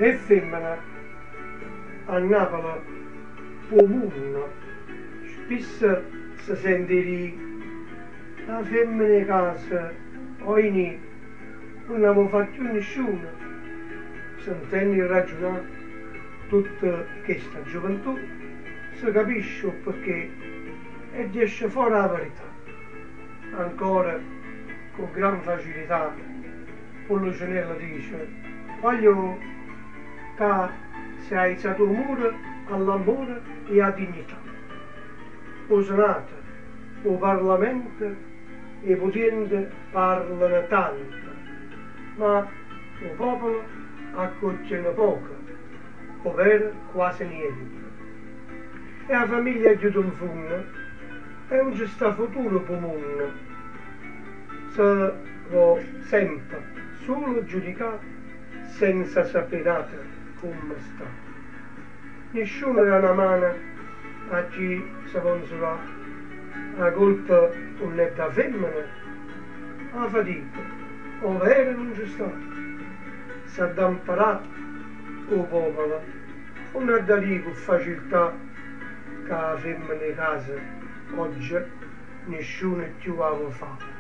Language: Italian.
e femmina a Napoli comune spesso si sente dire la femmina di casa ogni non avevo fatto nessuno, sentendo ragionare tutta questa gioventù si capisce perché e esce fuori la verità ancora con gran facilità. Pollocinella dice voglio che si è alzato il muro all'amore e alla dignità. O Senato, o Parlamento e i potenti parlano tanto, ma il popolo accoglie poco, ovvero quasi niente. E la famiglia di un funno e non ci sta futuro per il mondo. Se può sempre solo giudicare senza sapere come sta. Nessuno dà una mano a chi si consola. La colpa non è da femmina, la fatica, ovvero non ci sta. Si è da imparare il popolo, non è da dire con facilità che la femmina di casa oggi nessuno più la fa.